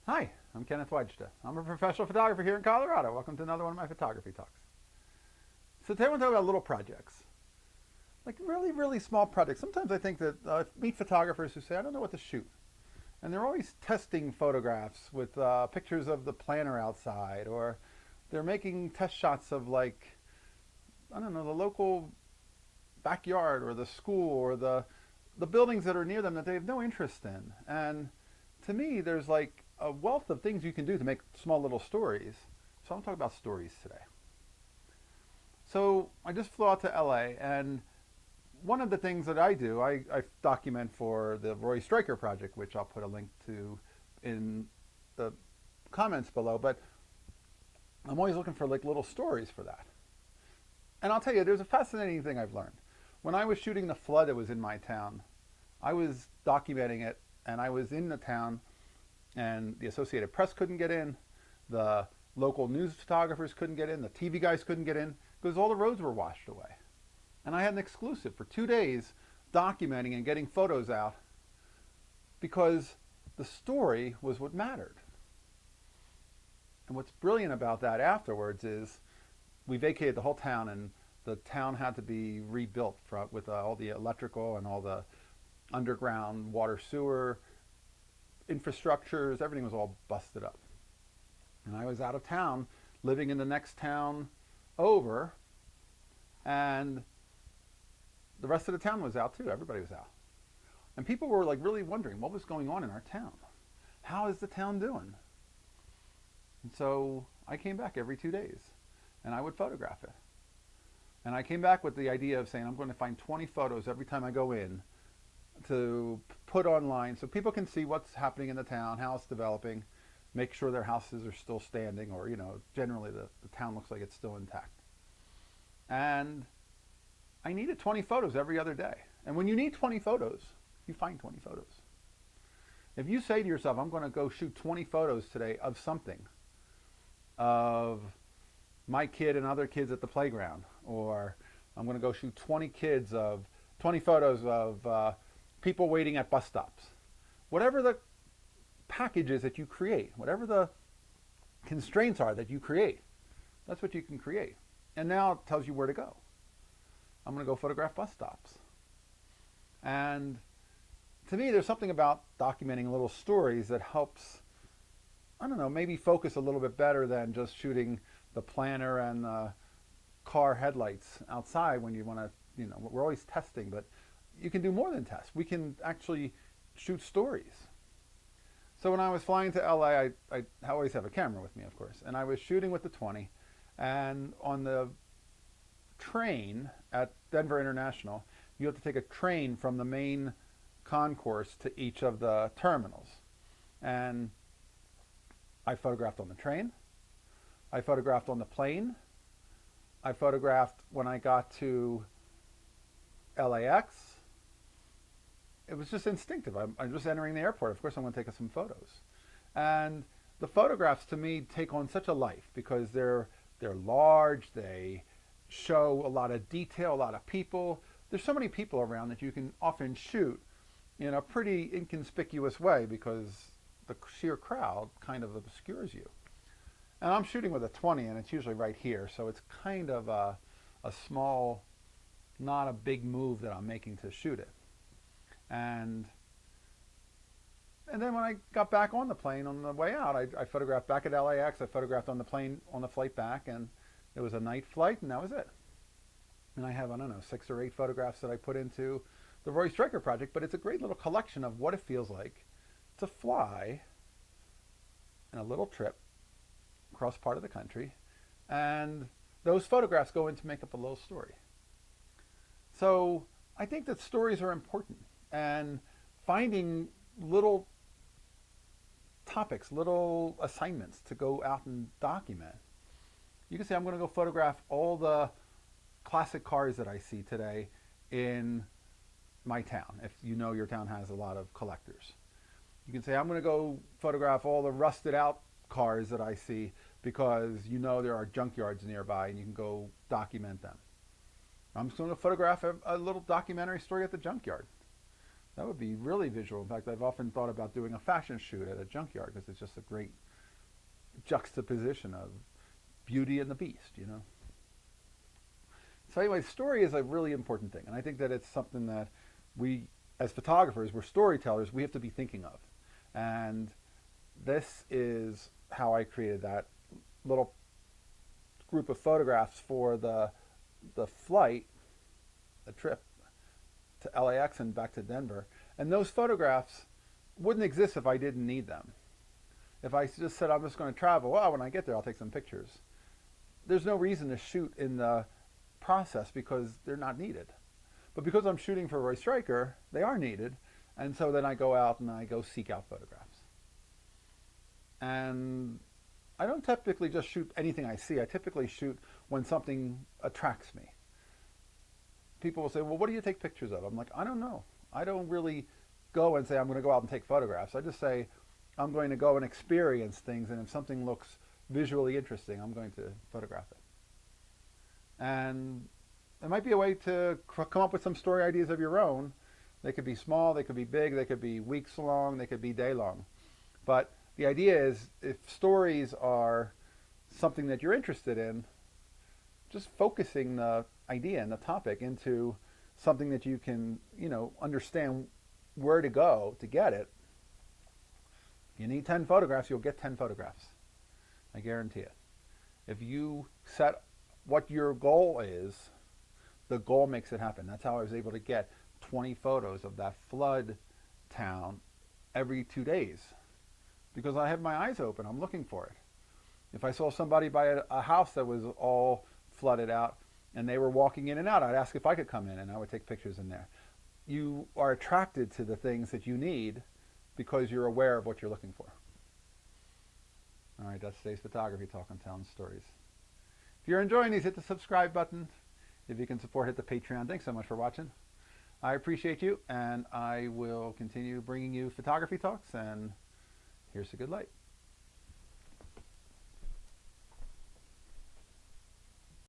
Hi, I'm Kenneth Wajda. I'm a professional photographer here in Colorado. Welcome to another one of my photography talks. So today I want to talk about little projects, like really, really small projects. Sometimes I think that I meet photographers who say, I don't know what to shoot. And they're always testing photographs with pictures of the planter outside, or they're making test shots of I don't know, the local backyard or the school or the buildings that are near them that they have no interest in. And to me, there's like a wealth of things you can do to make small little stories. So I'm talking about stories today. So I just flew out to LA, and one of the things that I do, I document for the Roy Stryker project, which I'll put a link to in the comments below. But I'm always looking for like little stories for that. And I'll tell you, there's a fascinating thing I've learned. When I was shooting the flood that was in my town, I was documenting it, and I was in the town, and the Associated Press couldn't get in, the local news photographers couldn't get in, the TV guys couldn't get in, because all the roads were washed away. And I had an exclusive for 2 days documenting and getting photos out because the story was what mattered. And what's brilliant about that afterwards is we vacated the whole town, and the town had to be rebuilt with all the electrical and all the underground water sewer infrastructures. Everything was all busted up. And I was out of town, living in the next town over, and the rest of the town was out too. Everybody was out. And people were like really wondering what was going on in our town. How is the town doing? And so I came back every 2 days, and I would photograph it. And I came back with the idea of saying I'm going to find 20 photos every time I go in to put online so people can see what's happening in the town, how it's developing, make sure their houses are still standing, or, generally the town looks like it's still intact. And I needed 20 photos every other day. And when you need 20 photos, you find 20 photos. If you say to yourself, I'm going to go shoot 20 photos today of something, of my kid and other kids at the playground, or I'm going to go shoot 20 photos of people waiting at bus stops. Whatever the package is that you create, whatever the constraints are that you create, that's what you can create. And now it tells you where to go. I'm going to go photograph bus stops. And to me, there's something about documenting little stories that helps, I don't know, maybe focus a little bit better than just shooting the planter and the car headlights outside when you want to, we're always testing, but you can do more than test. We can actually shoot stories. So when I was flying to LA, I always have a camera with me, of course, and I was shooting with the 20, and on the train at Denver International, you have to take a train from the main concourse to each of the terminals. And I photographed on the train, I photographed on the plane, I photographed when I got to LAX. It was just instinctive. I'm just entering the airport. Of course, I'm going to take some photos. And the photographs to me take on such a life because they're large, they show a lot of detail, a lot of people. There's so many people around that you can often shoot in a pretty inconspicuous way because the sheer crowd kind of obscures you. And I'm shooting with a 20, and it's usually right here, so it's kind of a small, not a big move that I'm making to shoot it. And then when I got back on the plane on the way out, I photographed back at LAX, I photographed on the plane on the flight back, and it was a night flight, and that was it. And I have, I don't know, 6 or 8 photographs that I put into the Roy Stryker project, but it's a great little collection of what it feels like to fly in a little trip across part of the country, and those photographs go in to make up a little story. So I think that stories are important, and finding little topics, little assignments to go out and document. You can say, I'm going to go photograph all the classic cars that I see today in my town, if you know your town has a lot of collectors. You can say, I'm going to go photograph all the rusted out cars that I see because there are junkyards nearby and you can go document them. I'm just going to photograph a little documentary story at the junkyard. That would be really visual. In fact, I've often thought about doing a fashion shoot at a junkyard because it's just a great juxtaposition of Beauty and the Beast, you know. So anyway, story is a really important thing, and I think that it's something that we, as photographers, we're storytellers, we have to be thinking of. And this is how I created that little group of photographs for the flight, the trip to LAX and back to Denver. And those photographs wouldn't exist if I didn't need them. If I just said I'm just going to travel, well, when I get there I'll take some pictures. There's no reason to shoot in the process because they're not needed. But because I'm shooting for Roy Stryker, they are needed. And so then I go out and I go seek out photographs. And I don't typically just shoot anything I see. I typically shoot when something attracts me. People will say, well, what do you take pictures of? I'm like, I don't know. I don't really go and say I'm going to go out and take photographs. I just say I'm going to go and experience things, and if something looks visually interesting, I'm going to photograph it. And it might be a way to come up with some story ideas of your own. They could be small, they could be big, they could be weeks long, they could be day long. But the idea is, if stories are something that you're interested in, just focusing the idea and the topic into something that you can, understand where to go to get it. If you need 10 photographs, you'll get 10 photographs. I guarantee it. If you set what your goal is, the goal makes it happen. That's how I was able to get 20 photos of that flood town every 2 days. Because I have my eyes open, I'm looking for it. If I saw somebody by a house that was all flooded out and they were walking in and out, I'd ask if I could come in and I would take pictures in there. You are attracted to the things that you need because you're aware of what you're looking for. All right, that's today's photography talk on telling stories. If you're enjoying these, hit the subscribe button. If you can support, hit the Patreon. Thanks so much for watching. I appreciate you, and I will continue bringing you photography talks, and here's a good light.